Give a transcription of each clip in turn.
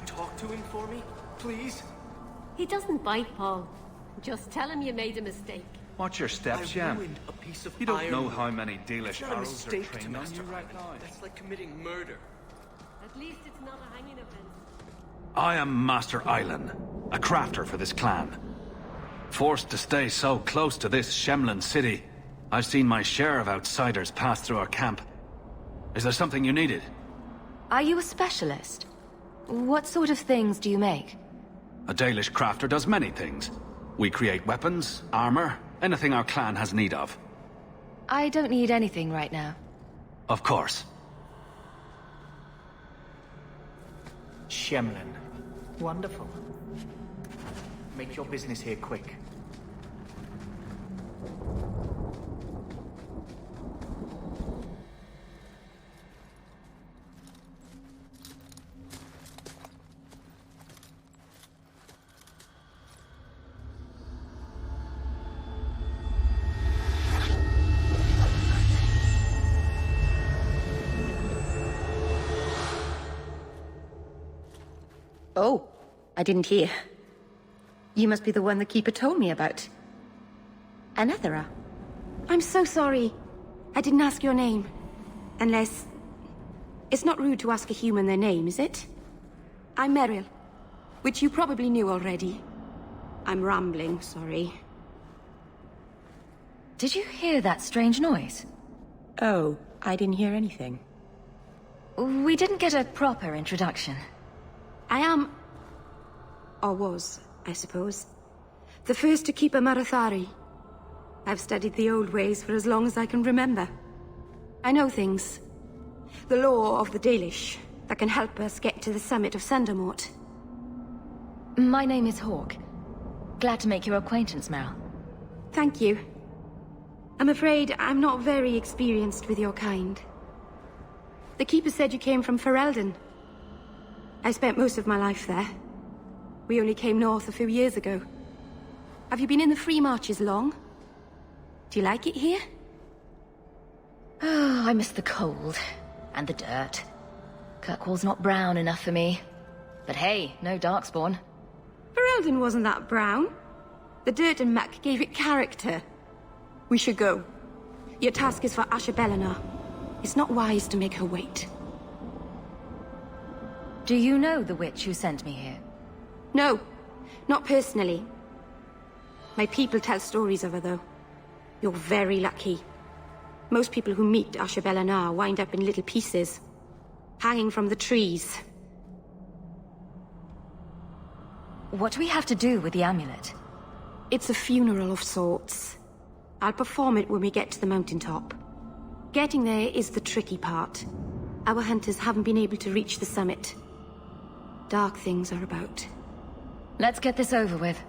talk to him for me, please? He doesn't bite, Paul. Just tell him you made a mistake. Watch your steps, I Jan. ruined a piece of You don't know iron. how many Dalish It's not a arrows are mistake to trained on master you right now. That's like committing murder. At least it's not a hanging offense. I am Master Islan, a crafter for this clan. Forced to stay so close to this Shemlin city, I've seen my share of outsiders pass through our camp. Is there something you needed? Are you a specialist? What sort of things do you make? A Dalish crafter does many things. We create weapons, armor, anything our clan has need of. I don't need anything right now. Of course. Shemlin. Wonderful. Make your business here quick. Oh, I didn't hear. You must be the one the Keeper told me about. Anethera. I'm so sorry. I didn't ask your name. Unless... It's not rude to ask a human their name, is it? I'm Merrill, which you probably knew already. I'm rambling, sorry. Did you hear that strange noise? Oh, I didn't hear anything. We didn't get a proper introduction. I am... or was, I suppose. The first to keep a Marathari. I've studied the old ways for as long as I can remember. I know things. The law of the Dalish that can help us get to the summit of Sundermort. My name is Hawke. Glad to make your acquaintance, Merrill. Thank you. I'm afraid I'm not very experienced with your kind. The Keeper said you came from Ferelden. I spent most of my life there. We only came north a few years ago. Have you been in the Free Marches long? Do you like it here? Oh, I miss the cold. And the dirt. Kirkwall's not brown enough for me. But hey, no Darkspawn. Ferelden wasn't that brown. The dirt and muck gave it character. We should go. Your task is for Asher Bellinar. It's not wise to make her wait. Do you know the witch who sent me here? No, not personally. My people tell stories of her, though. You're very lucky. Most people who meet Asher Bellinar wind up in little pieces, hanging from the trees. What do we have to do with the amulet? It's a funeral of sorts. I'll perform it when we get to the mountaintop. Getting there is the tricky part. Our hunters haven't been able to reach the summit. Dark things are about. Let's get this over with.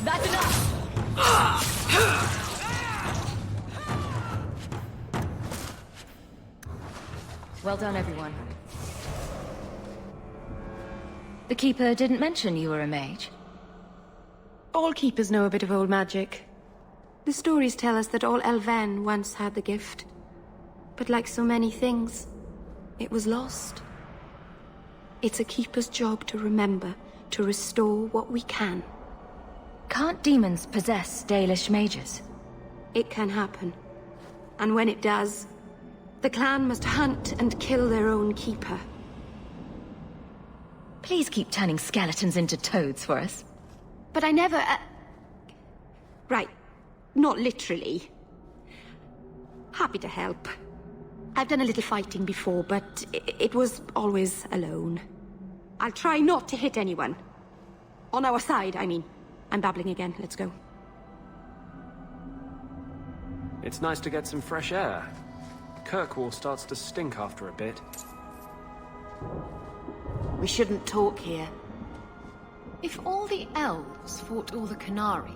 That's enough! Well done, everyone. The Keeper didn't mention you were a mage. All keepers know a bit of old magic. The stories tell us that all Elven once had the gift. But like so many things, it was lost. It's a keeper's job to remember, to restore what we can. Can't demons possess Dalish mages? It can happen. And when it does, the clan must hunt and kill their own keeper. Please keep turning skeletons into toads for us. But I never... Right. Not literally. Happy to help. I've done a little fighting before, but it was always alone. I'll try not to hit anyone. On our side, I mean. I'm babbling again. Let's go. It's nice to get some fresh air. Kirkwall starts to stink after a bit. We shouldn't talk here. If all the elves fought all the Qunari,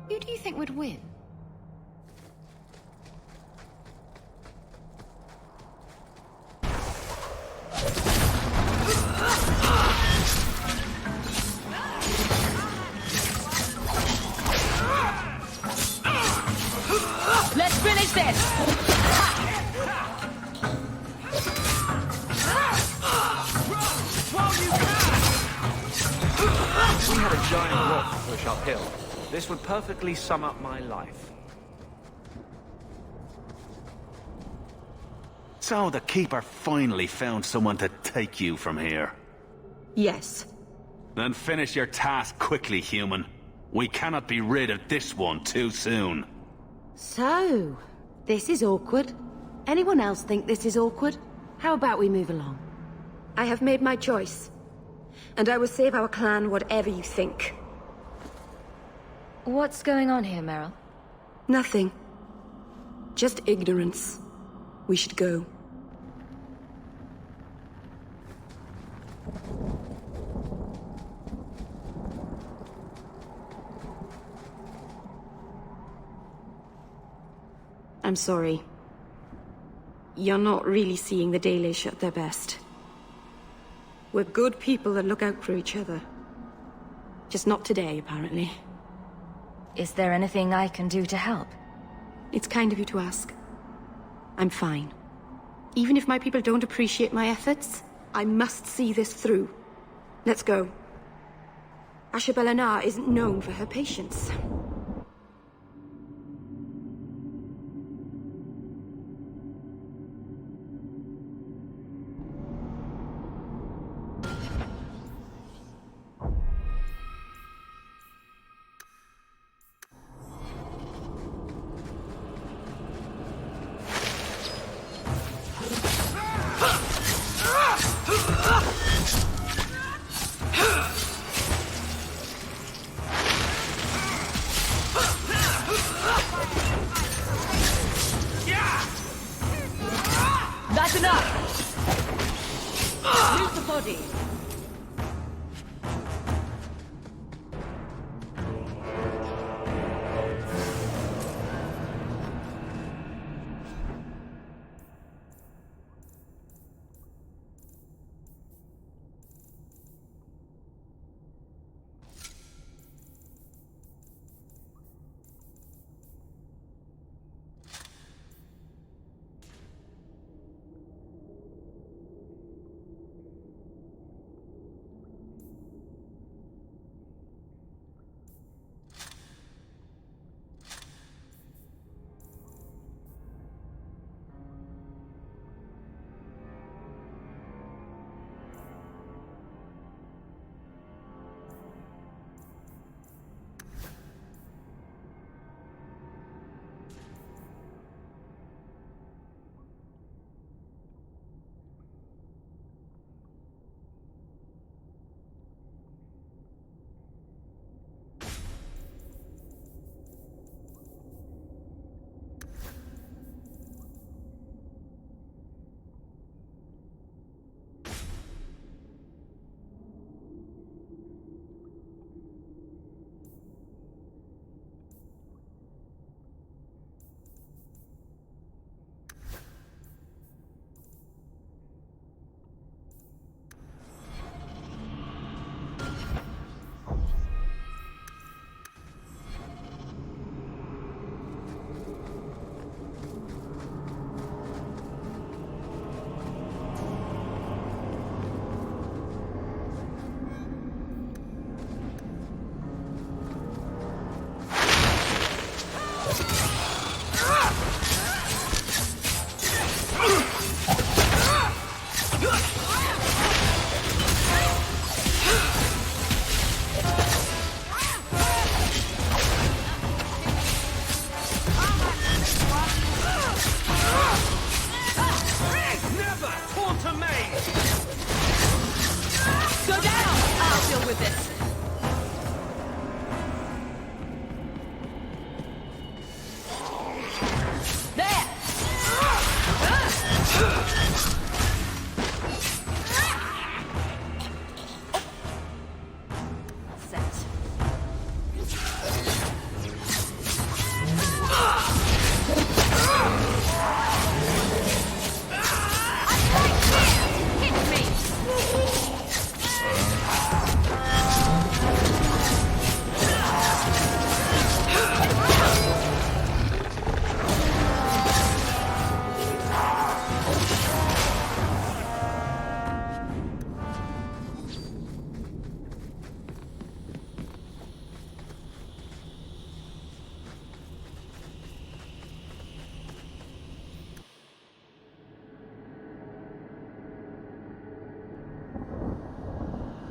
who do you think would win? Finish this! We had a giant rock to push uphill. This would perfectly sum up my life. So the Keeper finally found someone to take you from here. Yes. Then finish your task quickly, human. We cannot be rid of this one too soon. So, this is awkward. Anyone else think this is awkward? How about we move along? I have made my choice. And I will save our clan whatever you think. What's going on here, Meryl? Nothing. Just ignorance. We should go. I'm sorry. You're not really seeing the Dalish at their best. We're good people that look out for each other. Just not today, apparently. Is there anything I can do to help? It's kind of you to ask. I'm fine. Even if my people don't appreciate my efforts, I must see this through. Let's go. Asha Belenar isn't known for her patience. That's enough! Use the body.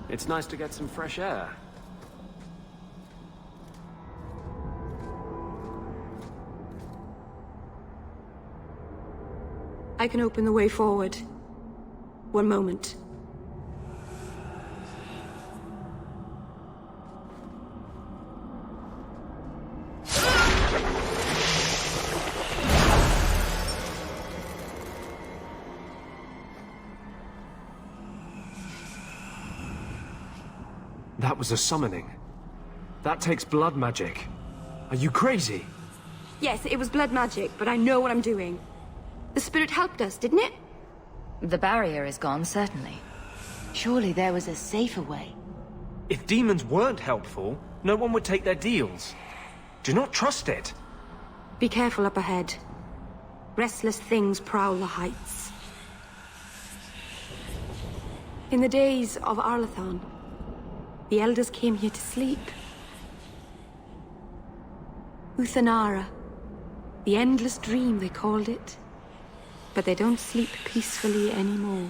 It's nice to get some fresh air. I can open the way forward. One moment. That was a summoning. That takes blood magic. Are you crazy? Yes, it was blood magic, but I know what I'm doing. The spirit helped us, didn't it? The barrier is gone, certainly. Surely there was a safer way. If demons weren't helpful, no one would take their deals. Do not trust it. Be careful up ahead. Restless things prowl the heights. In the days of Arlathan, the elders came here to sleep. Uthanara. The endless dream, they called it. But they don't sleep peacefully anymore.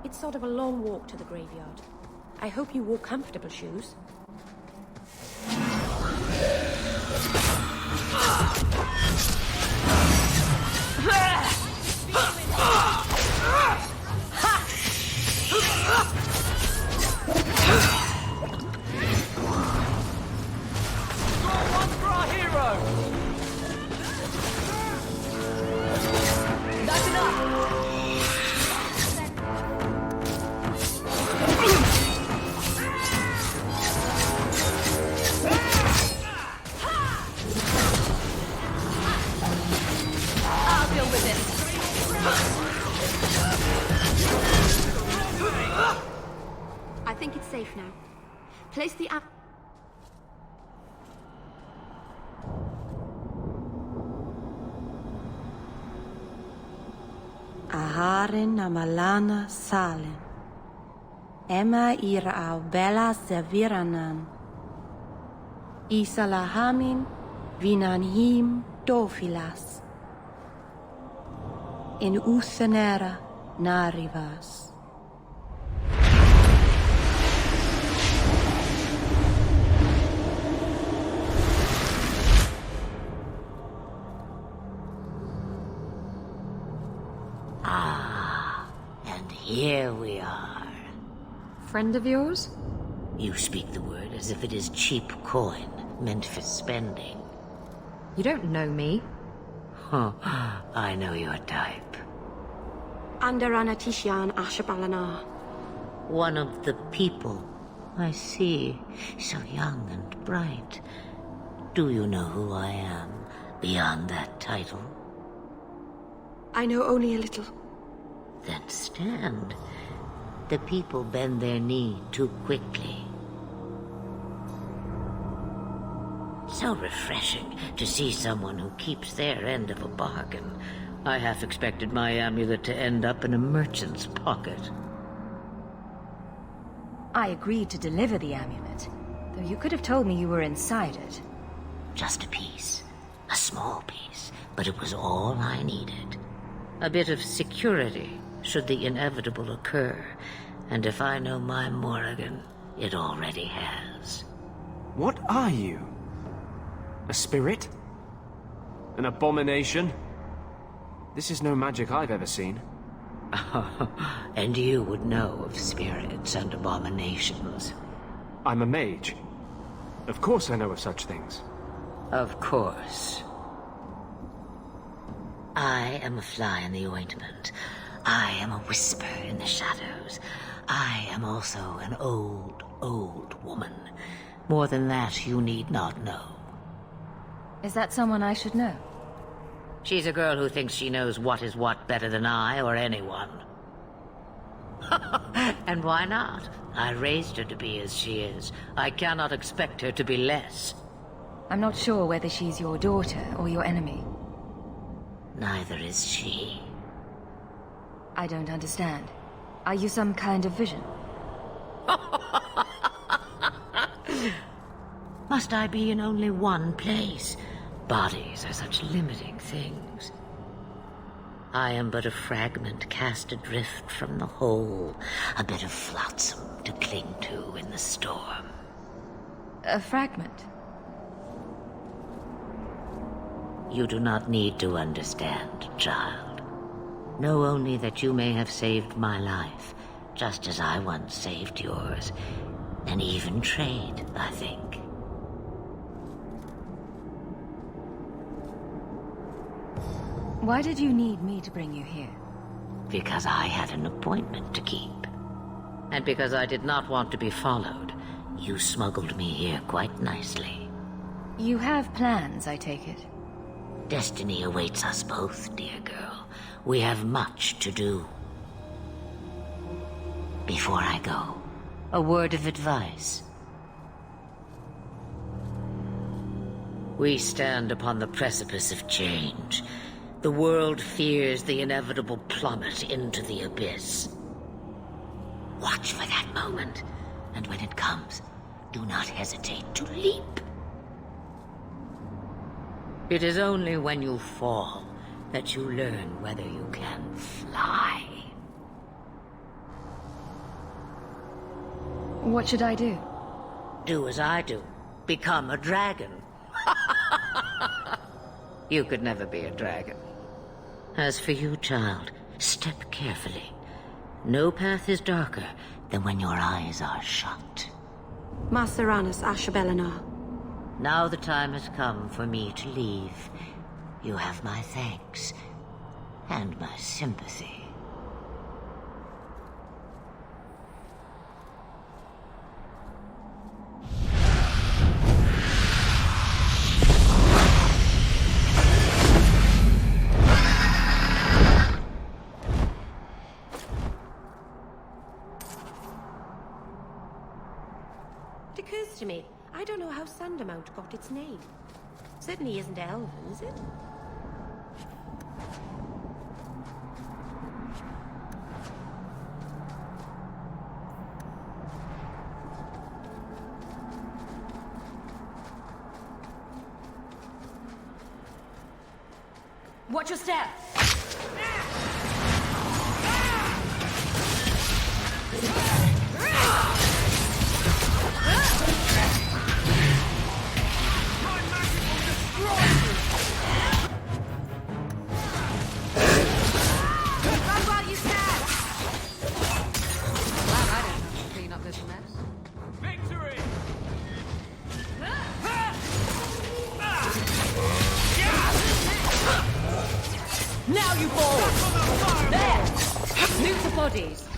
It's sort of a long walk to the graveyard. I hope you wore comfortable shoes. I think it's safe now. Place the app. Aharin amalana salen. Emma ira au bella serviranan. Isalahamin vinanhim dofilas. In Uthanera narivas. And here we are. Friend of yours? You speak the word as if it is cheap coin, meant for spending. You don't know me. Huh, I know your type. Andarana Tishan Ashabalana. One of the people. I see. So young and bright. Do you know who I am, beyond that title? I know only a little. Then stand. The people bend their knee too quickly. So refreshing to see someone who keeps their end of a bargain. I half expected my amulet to end up in a merchant's pocket. I agreed to deliver the amulet, though you could have told me you were inside it. Just a piece. A small piece. But it was all I needed. A bit of security, should the inevitable occur. And if I know my Morrigan, it already has. What are you? A spirit? An abomination? This is no magic I've ever seen. And you would know of spirits and abominations. I'm a mage. Of course I know of such things. Of course. I am a fly in the ointment. I am a whisper in the shadows. I am also an old, old woman. More than that, you need not know. Is that someone I should know? She's a girl who thinks she knows what is what better than I or anyone. And why not? I raised her to be as she is. I cannot expect her to be less. I'm not sure whether she's your daughter or your enemy. Neither is she. I don't understand. Are you some kind of vision? Must I be in only one place? Bodies are such limiting things. I am but a fragment cast adrift from the whole, a bit of flotsam to cling to in the storm. A fragment? You do not need to understand, child. Know only that you may have saved my life, just as I once saved yours. An even trade, I think. Why did you need me to bring you here? Because I had an appointment to keep. And because I did not want to be followed, you smuggled me here quite nicely. You have plans, I take it? Destiny awaits us both, dear girl. We have much to do. Before I go, a word of advice. We stand upon the precipice of change. The world fears the inevitable plummet into the abyss. Watch for that moment, and when it comes, do not hesitate to leap. It is only when you fall that you learn whether you can fly. What should I do? Do as I do. Become a dragon. You could never be a dragon. As for you, child, step carefully. No path is darker than when your eyes are shut. Maceranus Ashbelinar. Now the time has come for me to leave. You have my thanks and my sympathy. It occurs to me, I don't know how Sandamount got its name. Certainly isn't Elven, is it? Watch your step! Now you fall! There! Move the bodies!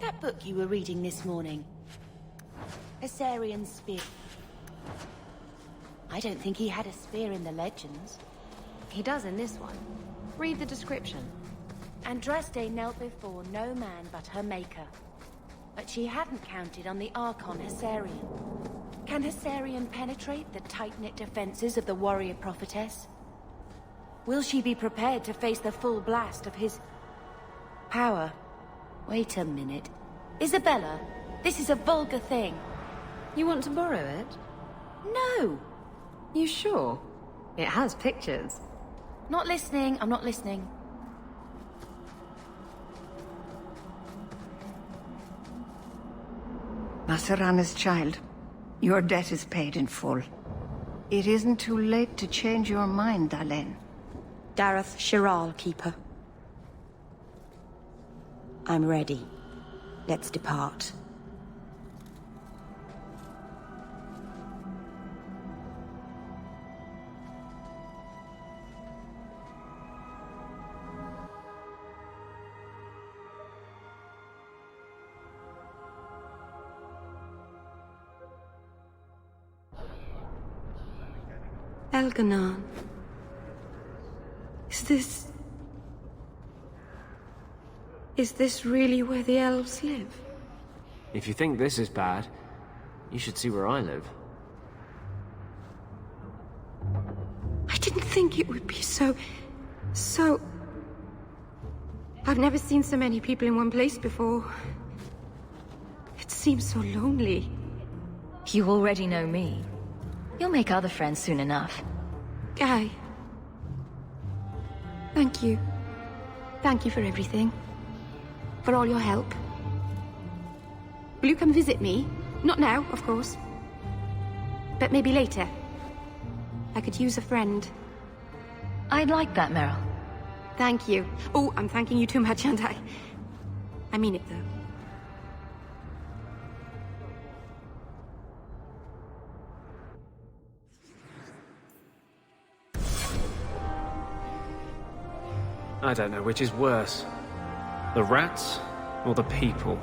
That book you were reading this morning. Assyrian Spear. I don't think he had a spear in the legends. He does in this one. Read the description. Andraste knelt before no man but her maker. But she hadn't counted on the Archon Hessarian. Can Hessarian penetrate the tight-knit defenses of the warrior prophetess? Will she be prepared to face the full blast of his power? Wait a minute. Isabella, this is a vulgar thing. You want to borrow it? No! You sure? It has pictures. Not listening, I'm not listening. Macerana's child, your debt is paid in full. It isn't too late to change your mind, Dalen. Dareth Shiral, Keeper. I'm ready. Let's depart. Elganon. Is this really where the elves live? If you think this is bad, you should see where I live. I didn't think it would be so... I've never seen so many people in one place before. It seems so lonely. You already know me. You'll make other friends soon enough. Aye. Thank you. Thank you for everything. For all your help. Will you come visit me? Not now, of course. But maybe later. I could use a friend. I'd like that, Meryl. Thank you. Oh, I'm thanking you too much, aren't I? I mean it, though. I don't know which is worse. The rats or the people?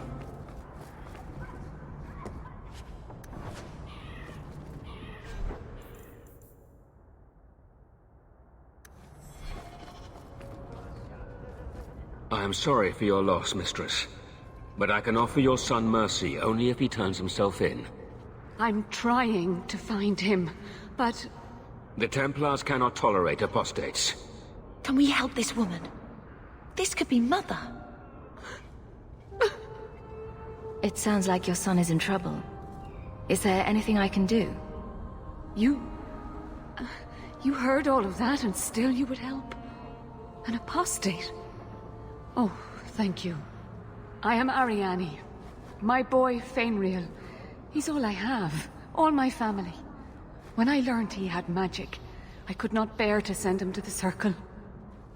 I am sorry for your loss, mistress. But I can offer your son mercy only if he turns himself in. I'm trying to find him, but... The Templars cannot tolerate apostates. Can we help this woman? This could be Mother. It sounds like your son is in trouble. Is there anything I can do? You heard all of that and still you would help? An apostate? Oh, thank you. I am Ariane. My boy, Fainriel. He's all I have. All my family. When I learned he had magic, I could not bear to send him to the Circle.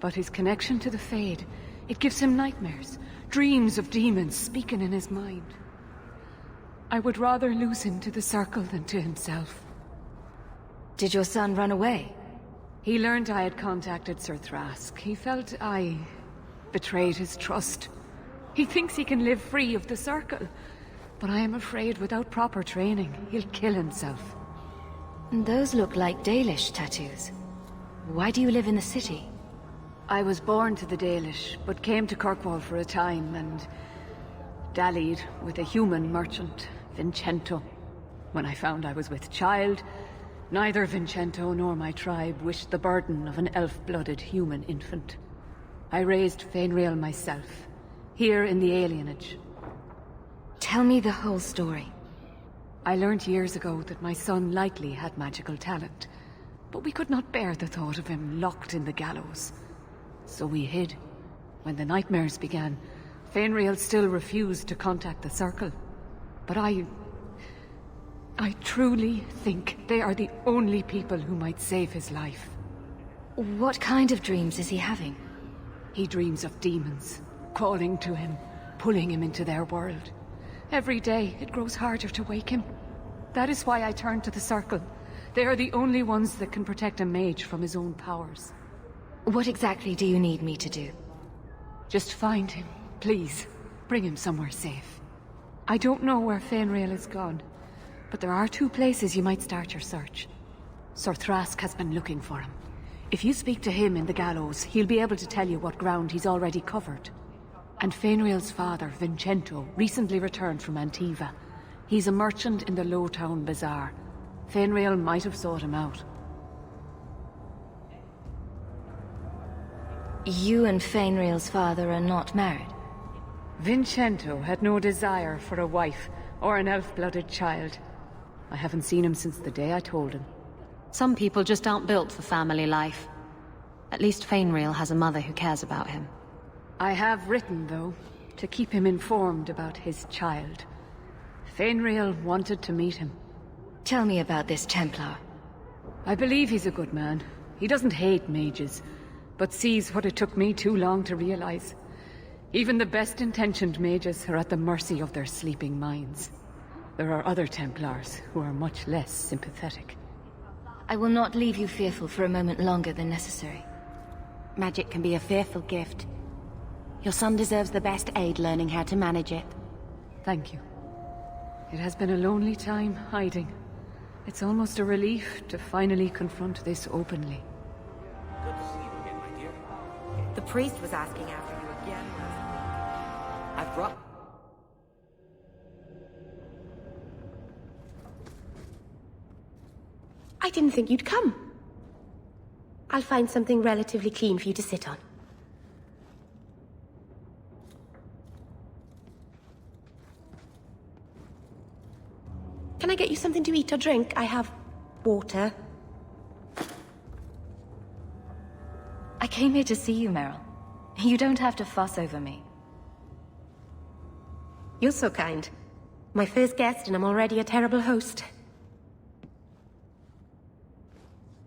But his connection to the Fade, it gives him nightmares. Dreams of demons speaking in his mind. I would rather lose him to the Circle than to himself. Did your son run away? He learned I had contacted Sir Thrask. He felt I betrayed his trust. He thinks he can live free of the Circle. But I am afraid without proper training, he'll kill himself. And those look like Dalish tattoos. Why do you live in the city? I was born to the Dalish, but came to Kirkwall for a time and dallied with a human merchant, Vincento. When I found I was with child, neither Vincento nor my tribe wished the burden of an elf-blooded human infant. I raised Fainriel myself, here in the alienage. Tell me the whole story. I learned years ago that my son likely had magical talent, but we could not bear the thought of him locked in the gallows. So we hid. When the nightmares began, Fainriel still refused to contact the Circle. But I truly think they are the only people who might save his life. What kind of dreams is he having? He dreams of demons, calling to him, pulling him into their world. Every day, it grows harder to wake him. That is why I turned to the Circle. They are the only ones that can protect a mage from his own powers. What exactly do you need me to do? Just find him, please. Bring him somewhere safe. I don't know where Fainriel is gone, but there are 2 places you might start your search. Sir Thrask has been looking for him. If you speak to him in the gallows, he'll be able to tell you what ground he's already covered. And Fainriel's father, Vincento, recently returned from Antiva. He's a merchant in the Lowtown Bazaar. Fainriel might have sought him out. You and Fainriel's father are not married? Vincento had no desire for a wife or an elf-blooded child. I haven't seen him since the day I told him. Some people just aren't built for family life. At least Fainriel has a mother who cares about him. I have written, though, to keep him informed about his child. Fainriel wanted to meet him. Tell me about this Templar. I believe he's a good man. He doesn't hate mages, but sees what it took me too long to realize. Even the best-intentioned mages are at the mercy of their sleeping minds. There are other Templars who are much less sympathetic. I will not leave you fearful for a moment longer than necessary. Magic can be a fearful gift. Your son deserves the best aid learning how to manage it. Thank you. It has been a lonely time hiding. It's almost a relief to finally confront this openly. Good to see you again, my dear. The priest was asking after you again. I've brought... I didn't think you'd come. I'll find something relatively clean for you to sit on. Can I get you something to eat or drink? I have water. I came here to see you, Meryl. You don't have to fuss over me. You're so kind. My first guest, and I'm already a terrible host.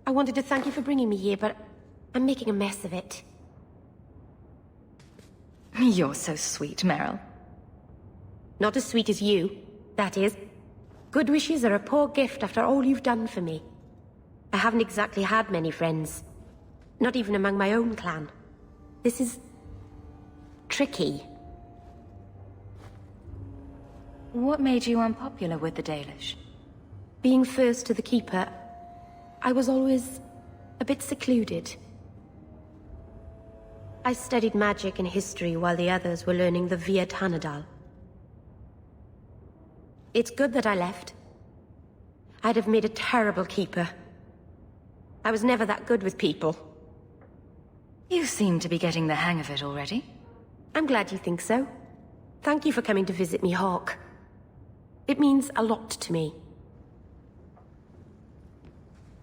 I wanted to thank you for bringing me here, but I'm making a mess of it. You're so sweet, Meryl. Not as sweet as you, that is. Good wishes are a poor gift after all you've done for me. I haven't exactly had many friends. Not even among my own clan. This is... tricky. What made you unpopular with the Dalish? Being first to the Keeper, I was always a bit secluded. I studied magic and history while the others were learning the Via Tanadal. It's good that I left. I'd have made a terrible Keeper. I was never that good with people. You seem to be getting the hang of it already. I'm glad you think so. Thank you for coming to visit me, Hawke. It means a lot to me.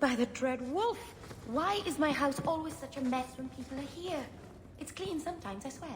By the dread wolf! Why is my house always such a mess when people are here? It's clean sometimes, I swear.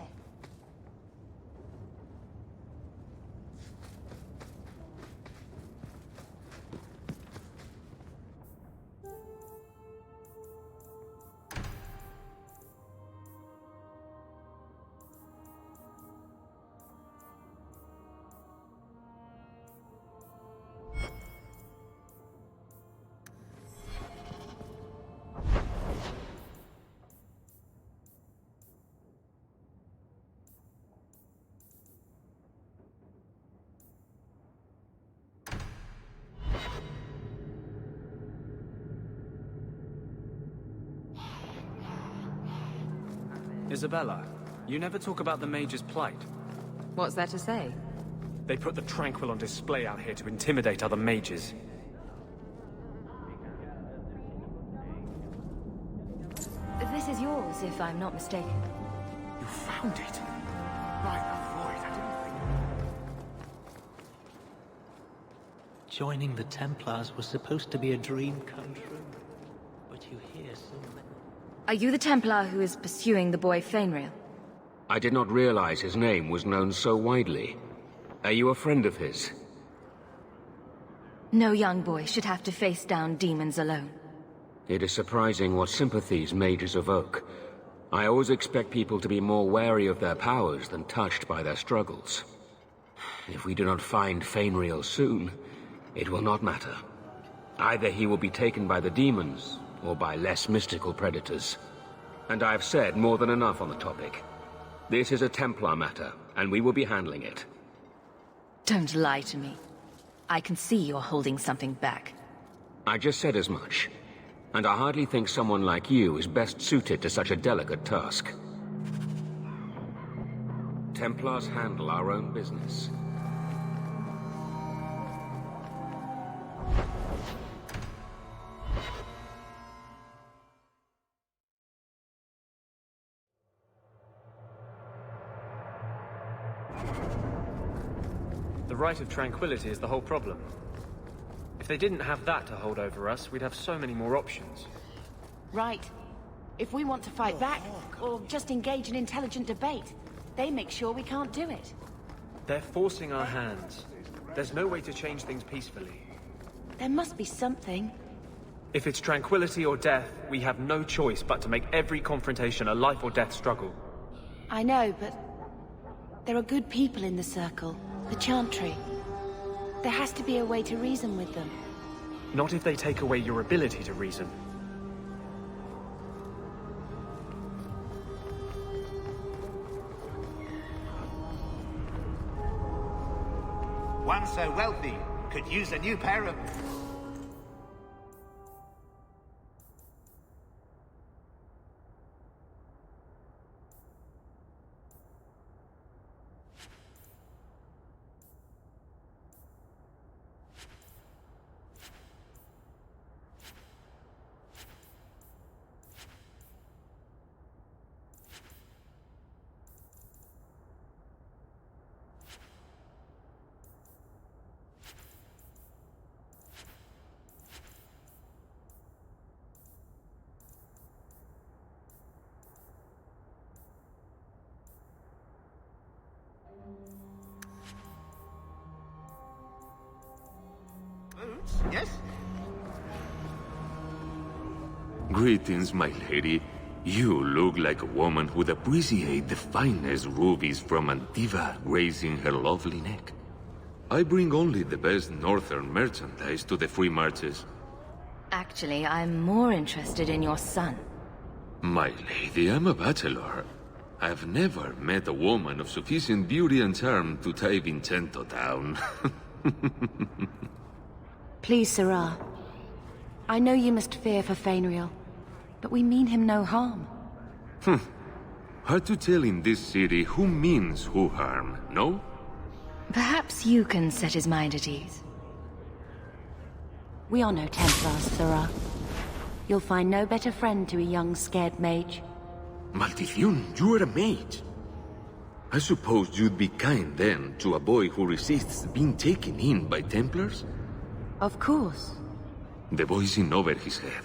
Isabella, you never talk about the Mage's plight. What's there to say? They put the Tranquil on display out here to intimidate other mages. This is yours, if I'm not mistaken. You found it? By the void, I didn't think... Joining the Templars was supposed to be a dream come true. But you hear so many... Are you the Templar who is pursuing the boy Fainrail? I did not realize his name was known so widely. Are you a friend of his? No young boy should have to face down demons alone. It is surprising what sympathies mages evoke. I always expect people to be more wary of their powers than touched by their struggles. If we do not find Fainrail soon, it will not matter. Either he will be taken by the demons, or by less mystical predators. And I have said more than enough on the topic. This is a Templar matter, and we will be handling it. Don't lie to me. I can see you're holding something back. I just said as much. And I hardly think someone like you is best suited to such a delicate task. Templars handle our own business. The Rite of Tranquility is the whole problem. If they didn't have that to hold over us, we'd have so many more options. Right. If we want to fight back, or just engage in intelligent debate, they make sure we can't do it. They're forcing our hands. There's no way to change things peacefully. There must be something. If it's tranquility or death, we have no choice but to make every confrontation a life or death struggle. I know, but... there are good people in the Circle. The Chantry. There has to be a way to reason with them. Not if they take away your ability to reason. One so wealthy could use a new pair of... Yes? Greetings, my lady. You look like a woman who'd appreciate the finest rubies from Antiva gracing her lovely neck. I bring only the best northern merchandise to the free marches. Actually, I'm more interested in your son. My lady, I'm a bachelor. I've never met a woman of sufficient beauty and charm to tie Vincento down. Please, Sirrah. I know you must fear for Fainriel, but we mean him no harm. Hard to tell in this city who means who harm, no? Perhaps you can set his mind at ease. We are no Templars, Sirrah. You'll find no better friend to a young, scared mage. Maldición, you are a mage. I suppose you'd be kind then to a boy who resists being taken in by Templars? Of course. The boy's in over his head.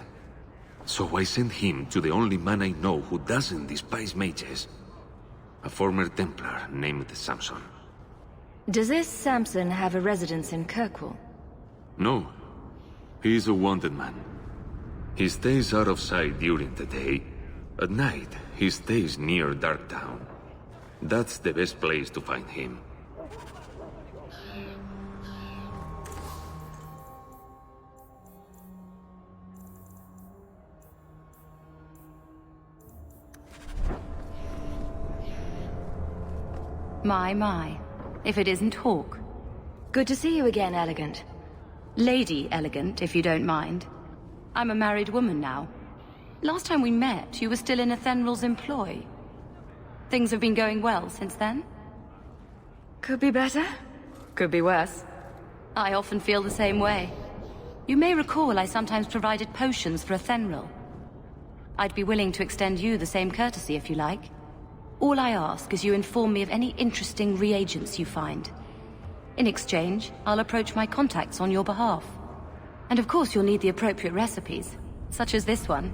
So I sent him to the only man I know who doesn't despise mages. A former Templar named Samson. Does this Samson have a residence in Kirkwall? No. He's a wanted man. He stays out of sight during the day. At night, he stays near Darktown. That's the best place to find him. My. If it isn't Hawke. Good to see you again, Elegant. Lady Elegant, if you don't mind. I'm a married woman now. Last time we met, you were still in Athenral's employ. Things have been going well since then? Could be better. Could be worse. I often feel the same way. You may recall I sometimes provided potions for Athenral. I'd be willing to extend you the same courtesy if you like. All I ask is you inform me of any interesting reagents you find. In exchange, I'll approach my contacts on your behalf. And of course you'll need the appropriate recipes, such as this one.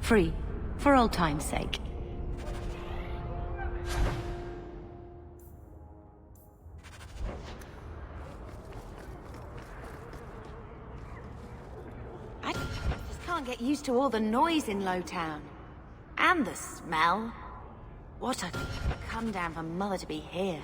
Free, for old time's sake. I just can't get used to all the noise in Lowtown. And the smell. What a come down for Mother to be here.